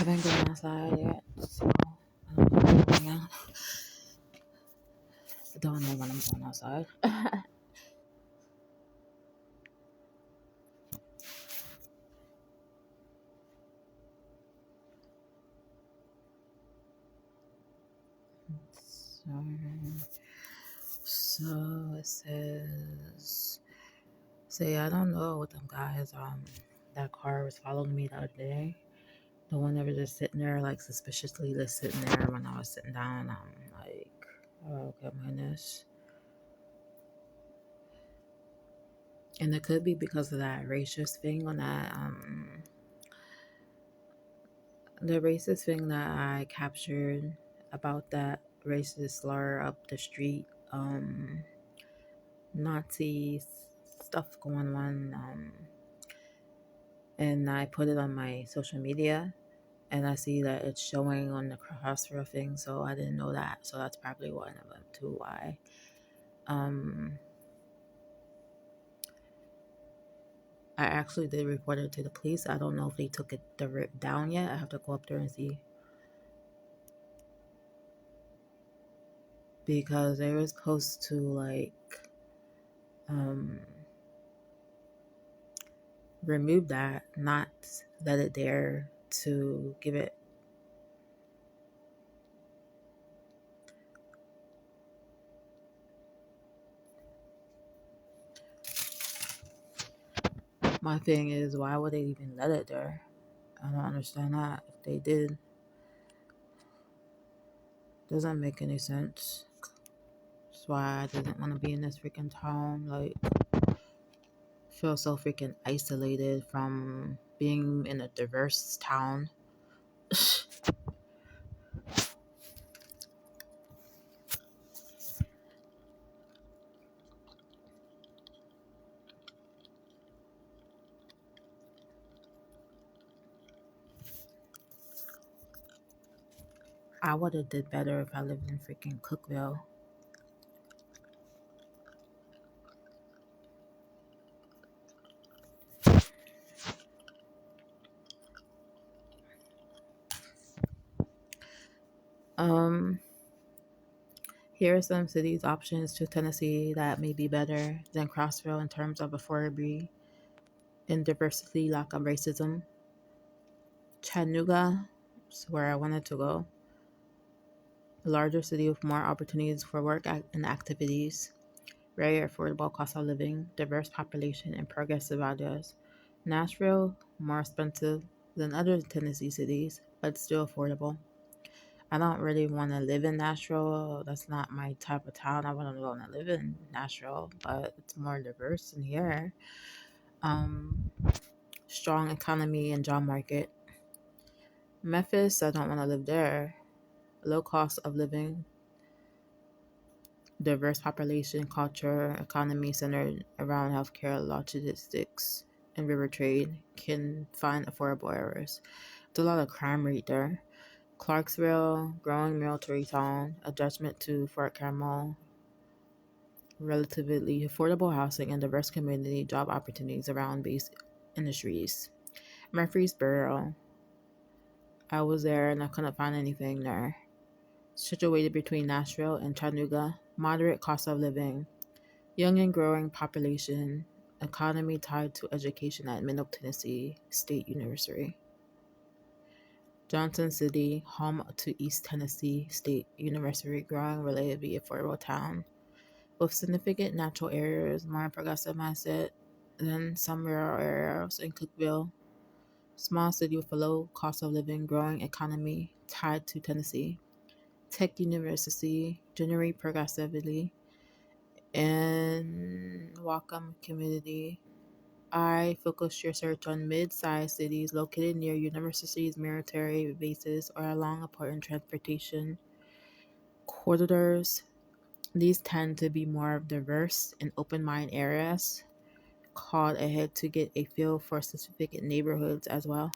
haven't gone outside yet, so I don't know when I'm going out. I don't know when I'm going outside. So it says, say I don't know what them guys that car was following me the other day. The one that was just sitting there like suspiciously just sitting there when I was sitting down. I'm like, oh goodness. And it could be because of that racist thing on that the racist thing that I captured about that racist slur up the street, Nazi stuff going on, and I put it on my social media, and I see that it's showing on the crossfire thing, so I didn't know that, so that's probably one of them too. Why? I actually did report it to the police. I don't know if they took it down yet. I have to go up there and see. Because they were supposed to like remove that, not let it there to give it. My thing is, why would they even let it there? I don't understand that. If they did, doesn't make any sense. That's why I didn't want to be in this freaking town. Like, feel so freaking isolated from being in a diverse town. I would have did better if I lived in freaking Cookville. Here are some cities options to Tennessee that may be better than Crossville in terms of affordability and diversity, lack of racism. Chattanooga is where I wanted to go. A larger city with more opportunities for work and activities. Very affordable cost of living, diverse population, and progressive values. Nashville, more expensive than other Tennessee cities, but still affordable. I don't really want to live in Nashville. That's not my type of town. I wouldn't want to live in Nashville, but it's more diverse in here. Um, Strong economy and job market. Memphis, I don't want to live there. Low cost of living, diverse population, culture, economy centered around healthcare, logistics, and river trade. Can find affordable areas. There's a lot of crime rate there. Clarksville, growing military town, adjustment to Fort Campbell, relatively affordable housing and diverse community job opportunities around base industries. Murfreesboro, I was there and I couldn't find anything there. Situated between Nashville and Chattanooga, moderate cost of living, young and growing population, economy tied to education at Middle Tennessee State University. Johnson City, home to East Tennessee State University, growing relatively affordable town with significant natural areas, more progressive mindset than some rural areas in Cookville. Small city with a low cost of living, growing economy tied to Tennessee. Tech University, generate progressively, and welcome community. I focus your search on mid-sized cities located near universities, military bases, or along important transportation corridors. These tend to be more diverse and open-minded areas. Called ahead to get a feel for specific neighborhoods as well.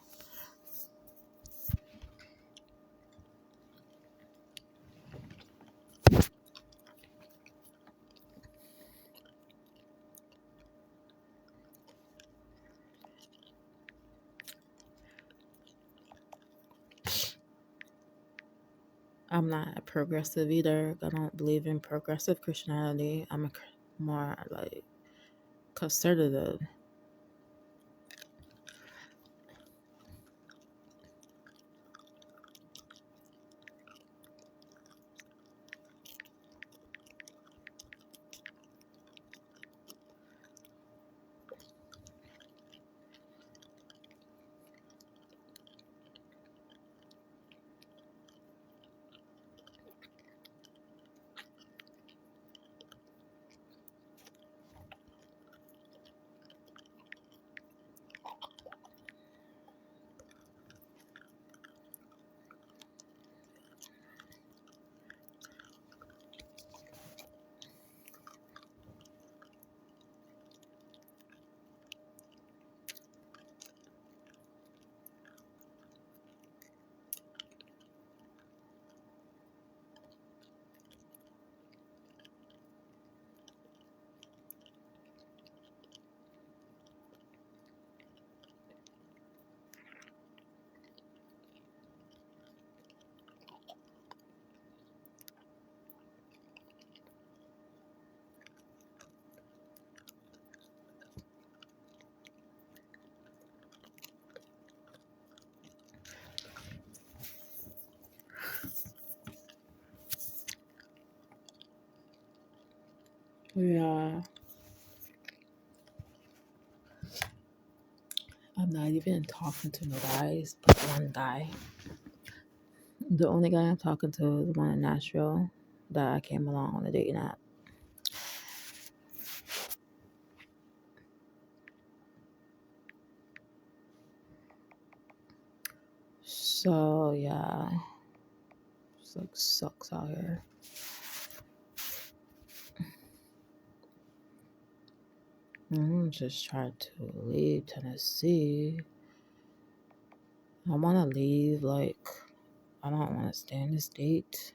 I'm not progressive either. I don't believe in progressive Christianity. I'm more like conservative. Yeah, I'm not even talking to no guys, but one guy. The only guy I'm talking to is one in Nashville that I came along on a dating app. So yeah, it's like sucks out here. I'm just trying to leave Tennessee. I want to leave. Like, I don't want to stay in the state.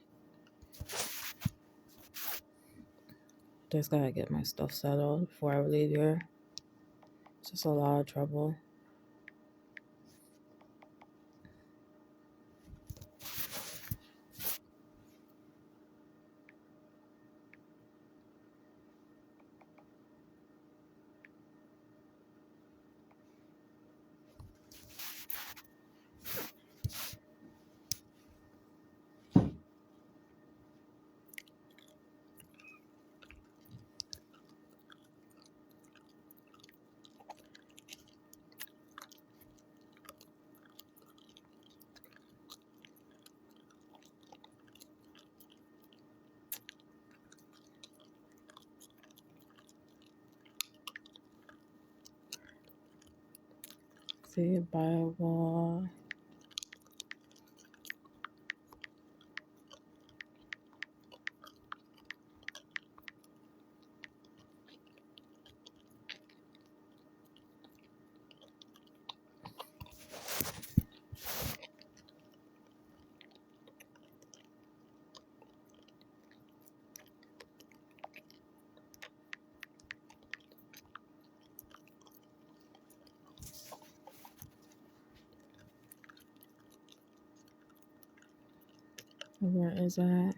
Just gotta get my stuff settled before I leave here. It's just a lot of trouble. See, Bible. Where is that?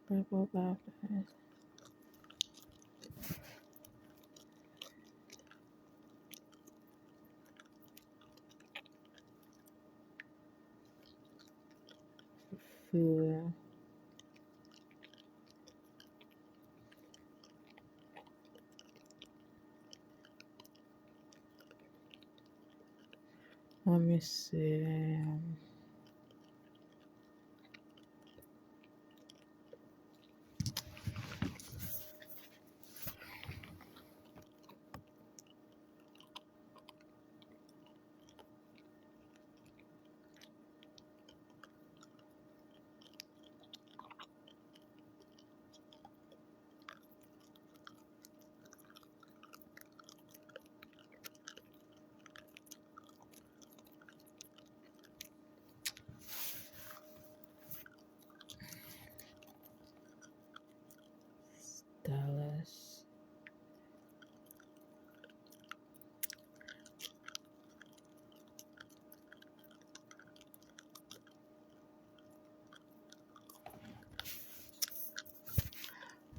Bible Baptist. Food. Let me see.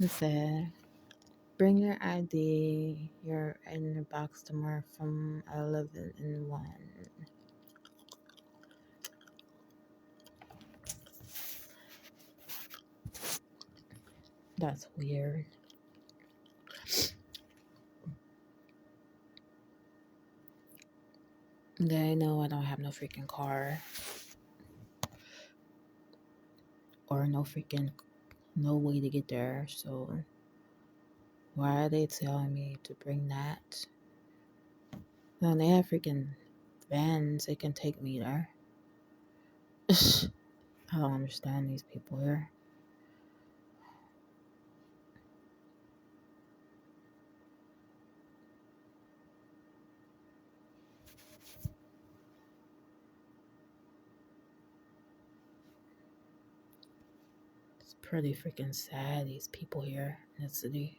It said, bring your ID, your in your box tomorrow from 11 and 1. That's weird. They know I don't have no freaking car or no way to get there. So why are they telling me to bring that? And they have freaking vans that can take me there. I don't understand these people here. It's pretty freaking sad, these people here in the city.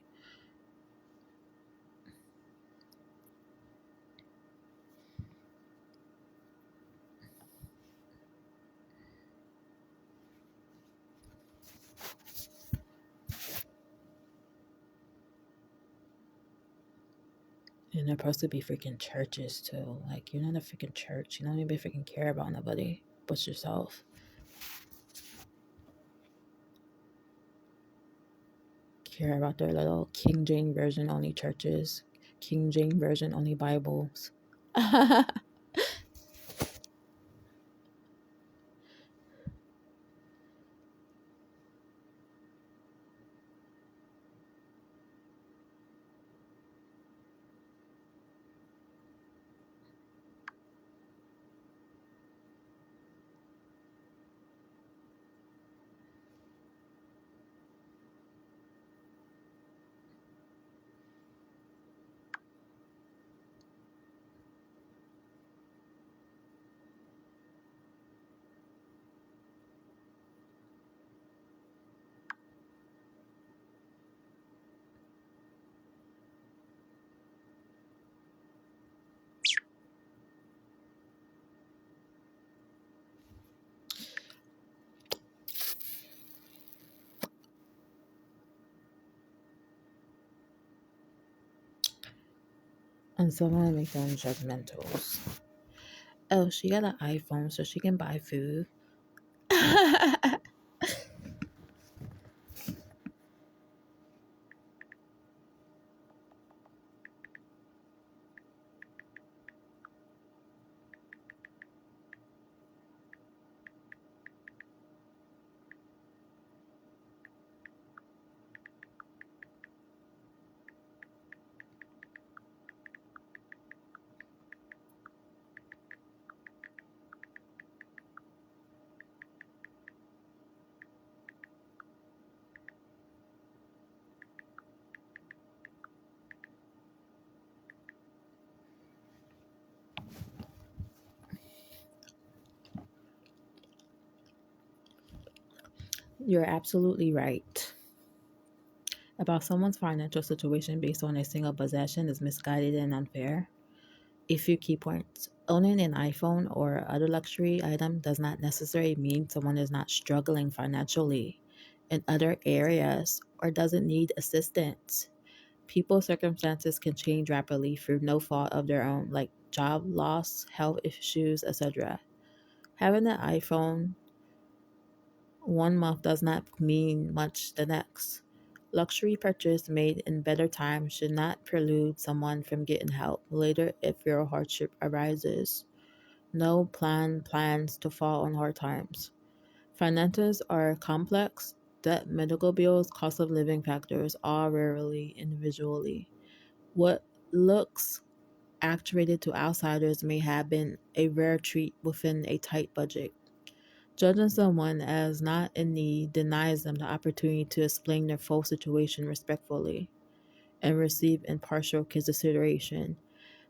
And they're supposed to be freaking churches too. Like, you're not a freaking church. You don't even freaking care about nobody but yourself. Care about their little King James Version only churches, King James Version only Bibles. And some of them make them judgmentals. Oh, she got an iPhone so she can buy food. You're absolutely right. About someone's financial situation based on a single possession is misguided and unfair. A few key points. Owning an iPhone or other luxury item does not necessarily mean someone is not struggling financially in other areas or doesn't need assistance. People's circumstances can change rapidly through no fault of their own, like job loss, health issues, etc. Having an iPhone one month does not mean much the next. Luxury purchase made in better times should not prelude someone from getting help later if real hardship arises. No plans to fall on hard times. Finances are complex. Debt, medical bills, cost of living factors all rarely individually. What looks actuated to outsiders may have been a rare treat within a tight budget. Judging someone as not in need denies them the opportunity to explain their full situation respectfully and receive impartial consideration.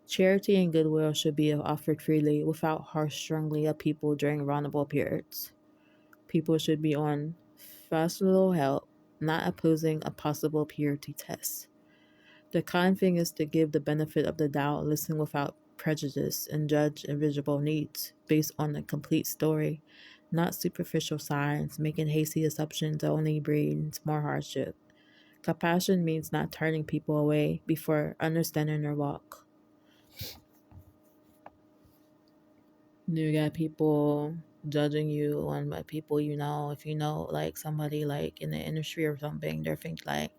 Charity and goodwill should be offered freely without harsh strangling of people during vulnerable periods. People should be on facile help, not opposing a possible purity test. The kind thing is to give the benefit of the doubt, listen without prejudice, and judge invisible needs based on the complete story, not superficial signs. Making hasty assumptions only breeds more hardship. Compassion means not turning people away before understanding their walk. You got people judging you on what people you know. If you know like somebody like in the industry or something, they're think like,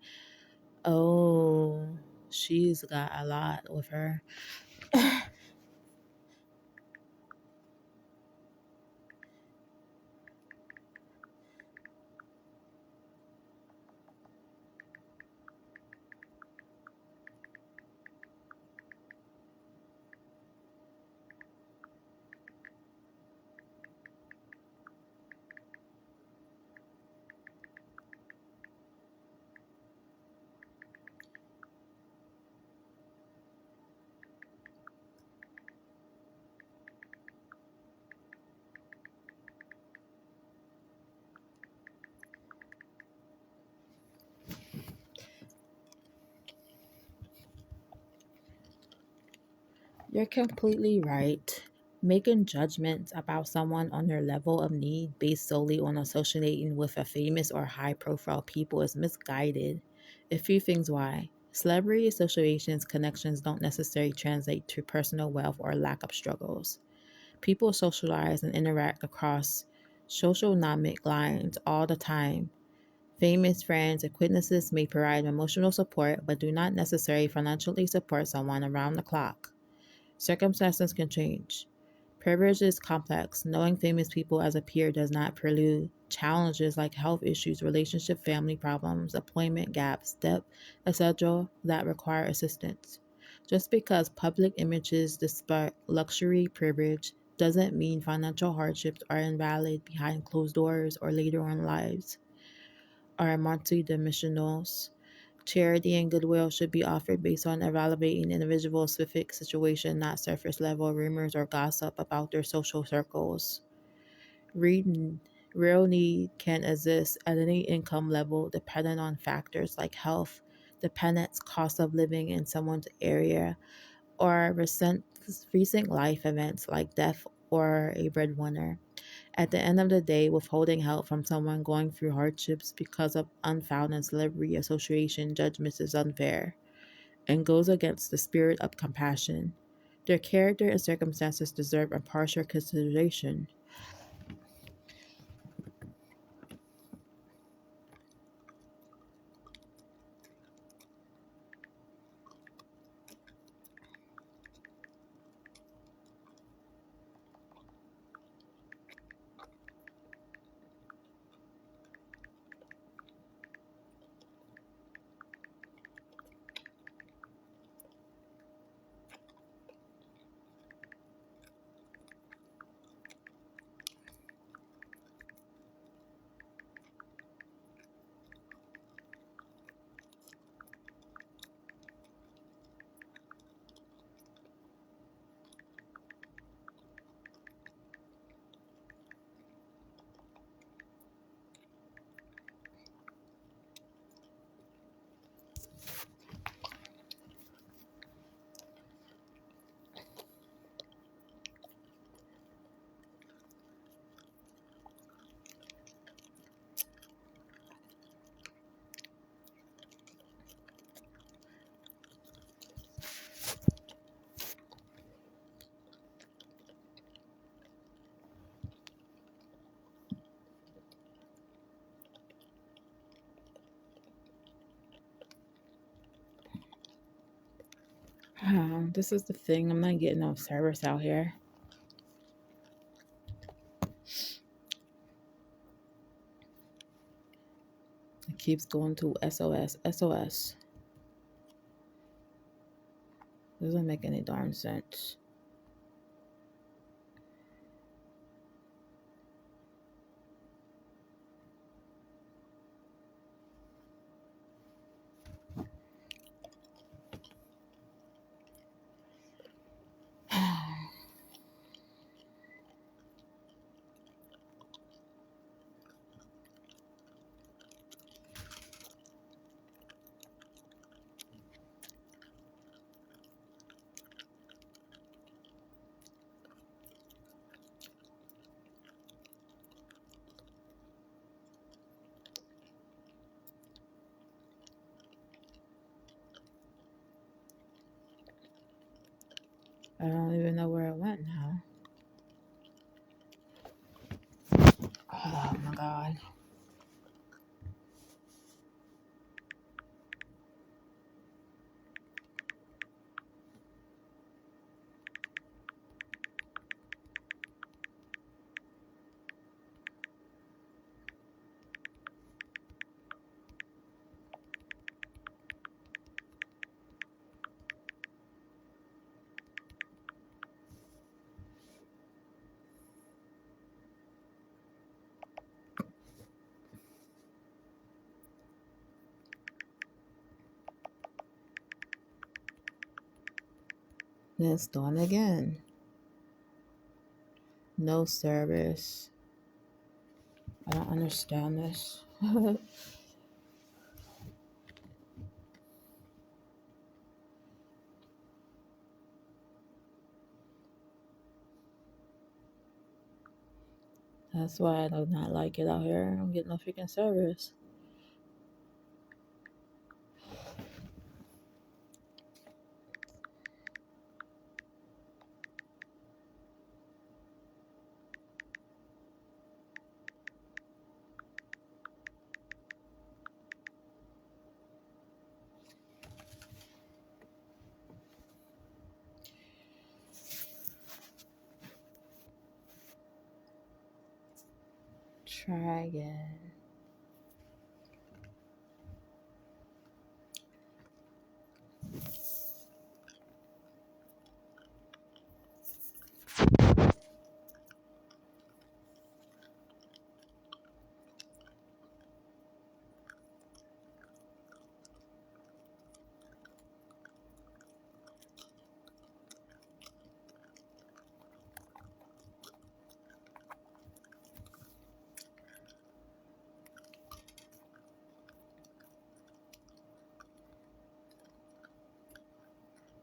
oh, she's got a lot with her. You're completely right. Making judgments about someone on their level of need based solely on associating with a famous or high profile people is misguided. A few things why. Celebrity associations connections don't necessarily translate to personal wealth or lack of struggles. People socialize and interact across socioeconomic lines all the time. Famous friends, acquaintances may provide emotional support but do not necessarily financially support someone around the clock. Circumstances can change. Privilege is complex. Knowing famous people as a peer does not prelude challenges like health issues, relationship, family problems, employment gaps, debt, etc., that require assistance. Just because public images display luxury privilege doesn't mean financial hardships are invalid behind closed doors or later on lives. Are multidimensionals. Charity and goodwill should be offered based on evaluating individual specific situation, not surface level rumors or gossip about their social circles. Reading real need can exist at any income level depending on factors like health, dependence, cost of living in someone's area, or recent life events like death or a breadwinner. At the end of the day, withholding help from someone going through hardships because of unfounded celebrity association judgments is unfair and goes against the spirit of compassion. Their character and circumstances deserve impartial consideration. This is the thing. I'm not getting no service out here. It keeps going to SOS. SOS. Doesn't make any darn sense. I don't even know where it went now. Oh my god. It's done again. No service. I don't understand this. That's why I do not like it out here. I don't get no freaking service. Try again.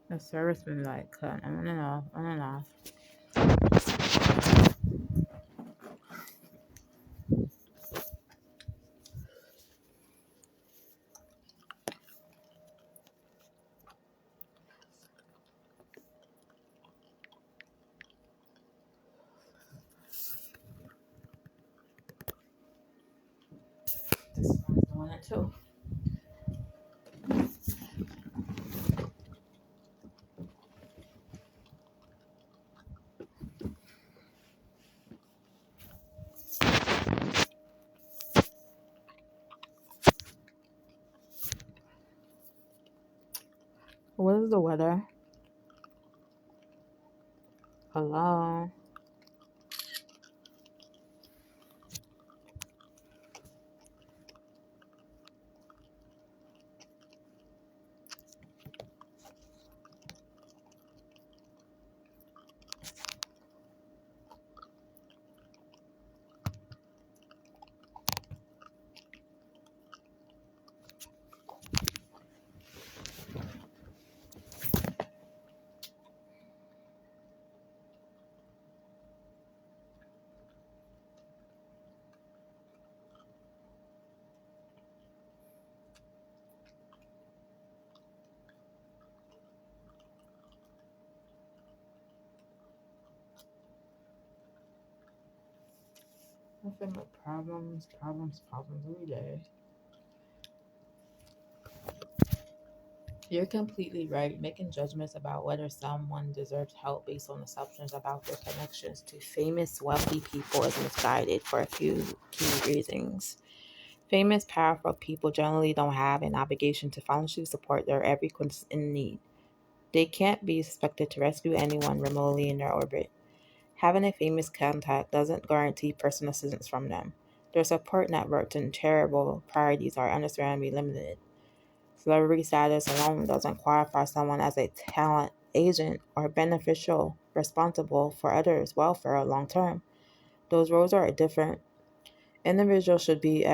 The service been like cut on and off, on and off. This one's doing it too. What is the weather? Hello. Nothing but problems, problems, problems every day. You're completely right. Making judgments about whether someone deserves help based on assumptions about their connections to famous, wealthy people is misguided for a few key reasons. Famous, powerful people generally don't have an obligation to financially support their every in need. They can't be expected to rescue anyone remotely in their orbit. Having a famous contact doesn't guarantee personal assistance from them. Their support networks and charitable priorities are understandably limited. Celebrity status alone doesn't qualify someone as a talent agent or beneficial responsible for others' welfare long term. Those roles are different. Individuals should be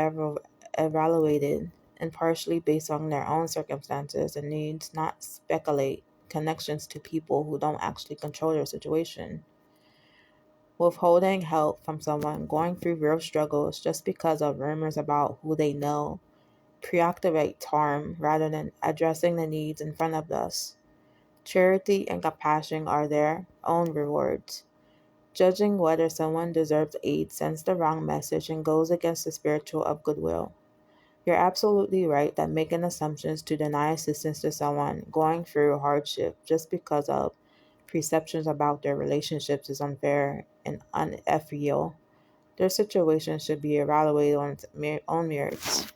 evaluated impartially based on their own circumstances and needs, not speculate connections to people who don't actually control their situation. Withholding help from someone going through real struggles just because of rumors about who they know preactivate harm rather than addressing the needs in front of us. Charity and compassion are their own rewards. Judging whether someone deserves aid sends the wrong message and goes against the spiritual of goodwill. You're absolutely right that making assumptions to deny assistance to someone going through hardship just because of perceptions about their relationships is unfair and unethical. Their situation should be evaluated on its own merits.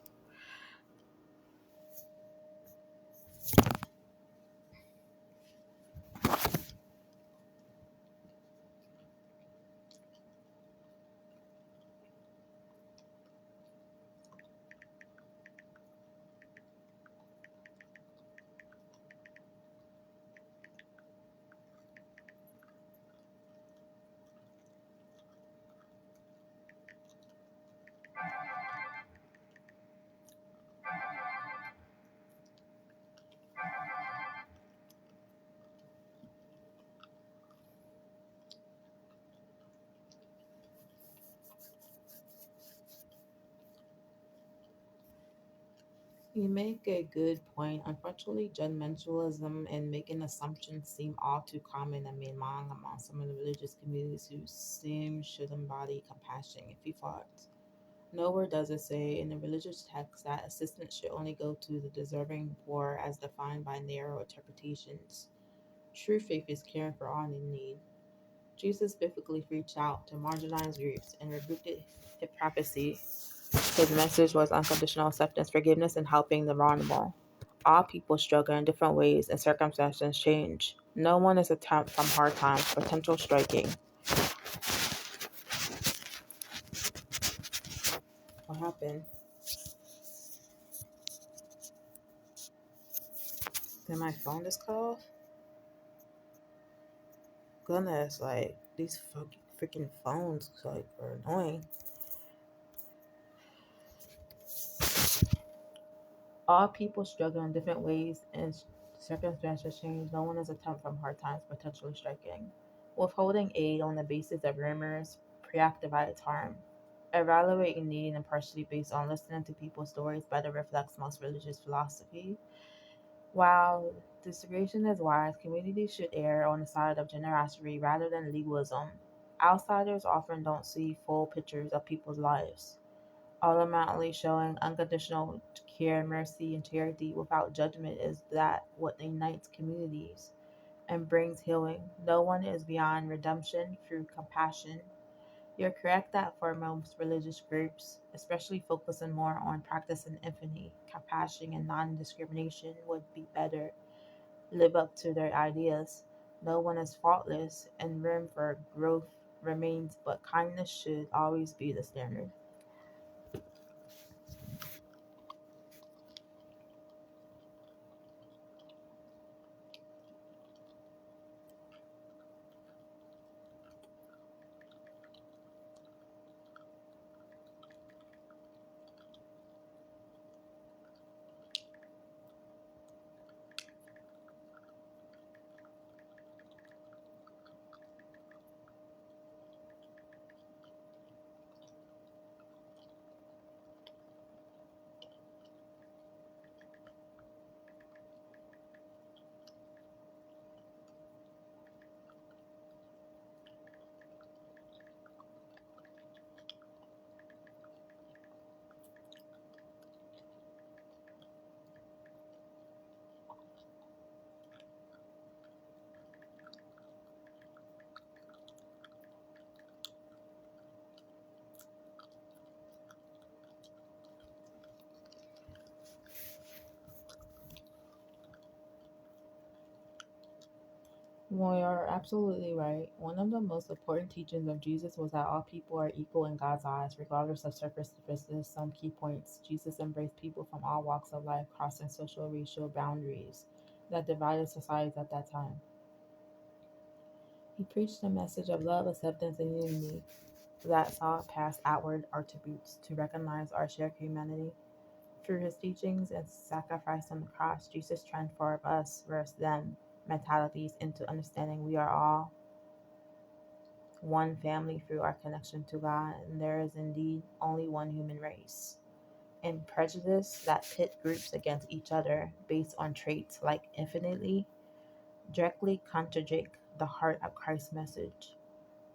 You make a good point. Unfortunately, judgmentalism and making assumptions seem all too common and among some of the religious communities who seem should embody compassion. If you thought, nowhere does it say in the religious text that assistance should only go to the deserving poor as defined by narrow interpretations. True faith is caring for all in need. Jesus specifically reached out to marginalized groups and rebuked hypocrisy. His message was unconditional acceptance, forgiveness, and helping the vulnerable. All people struggle in different ways and circumstances change. No one is exempt from hard times, potential striking. What happened? Did my phone just cut off? Goodness, like these freaking phones like are annoying. All people struggle in different ways and circumstances change. No one is exempt from hard times, potentially striking. Withholding aid on the basis of rumors pre-activates harm. Evaluating need impartially based on listening to people's stories better reflects most religious philosophy. While discretion is wise, communities should err on the side of generosity rather than legalism. Outsiders often don't see full pictures of people's lives, ultimately showing unconditional care, mercy, and charity without judgment is that what unites communities and brings healing. No one is beyond redemption through compassion. You're correct that for most religious groups, especially focusing more on practicing empathy, compassion, and non discrimination, would be better live up to their ideas. No one is faultless, and room for growth remains, but kindness should always be the standard. Well, you're absolutely right. One of the most important teachings of Jesus was that all people are equal in God's eyes, regardless of surface differences. Some key points: Jesus embraced people from all walks of life, crossing social racial boundaries that divided societies at that time. He preached a message of love, acceptance, and unity that saw past outward attributes to recognize our shared humanity. Through his teachings and sacrifice on the cross, Jesus transformed us versus them mentalities into understanding we are all one family through our connection to God, and there is indeed only one human race. And prejudice that pit groups against each other based on traits like infinitely directly contradict the heart of Christ's message.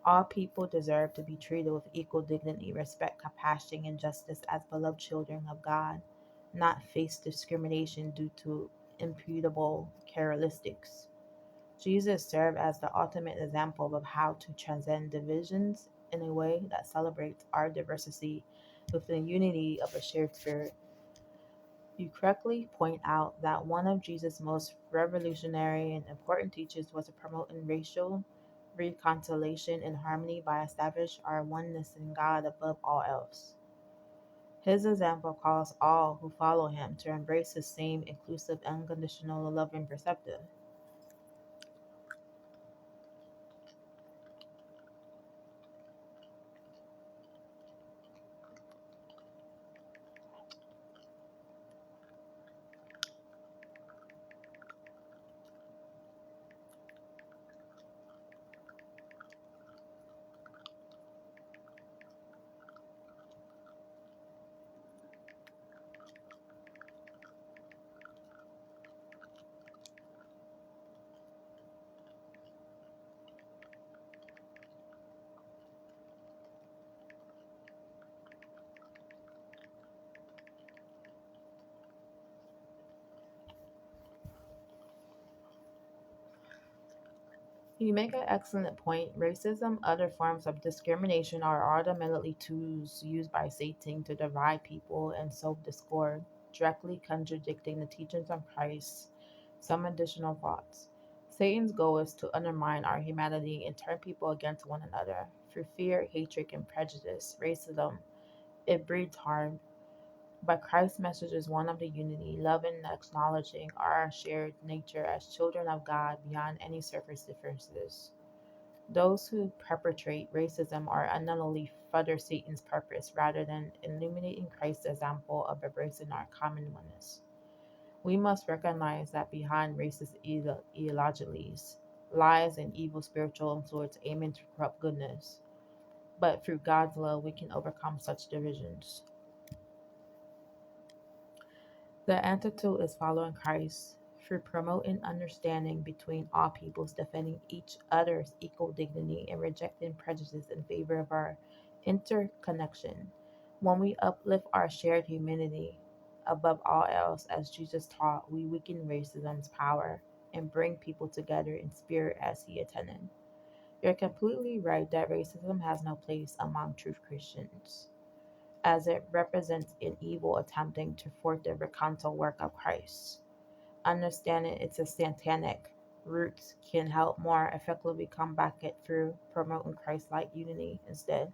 All people deserve to be treated with equal dignity, respect, compassion, and justice as beloved children of God, not face discrimination due to imputable characteristics. Jesus served as the ultimate example of how to transcend divisions in a way that celebrates our diversity with the unity of a shared spirit. You correctly point out that one of Jesus' most revolutionary and important teachings was to promote racial reconciliation and harmony by establishing our oneness in God above all else. His example calls all who follow him to embrace his same inclusive, unconditional, loving perspective. You make an excellent point. Racism, other forms of discrimination are ultimately tools used by Satan to divide people and sow discord, directly contradicting the teachings of Christ. Some additional thoughts. Satan's goal is to undermine our humanity and turn people against one another. Through fear, hatred, and prejudice, racism, it breeds harm. But Christ's message is one of the unity, loving, and acknowledging our shared nature as children of God beyond any surface differences. Those who perpetrate racism are unknowingly further Satan's purpose rather than illuminating Christ's example of embracing our common oneness. We must recognize that behind racist ideologies lies an evil spiritual influence aiming to corrupt goodness. But through God's love, we can overcome such divisions. The antidote is following Christ through promoting understanding between all peoples, defending each other's equal dignity, and rejecting prejudice in favor of our interconnection. When we uplift our shared humanity above all else, as Jesus taught, we weaken racism's power and bring people together in spirit as he attended. You're completely right that racism has no place among true Christians as it represents an evil attempting to thwart the reconcile work of Christ. Understanding its satanic roots can help more effectively combat it through promoting Christ like unity instead.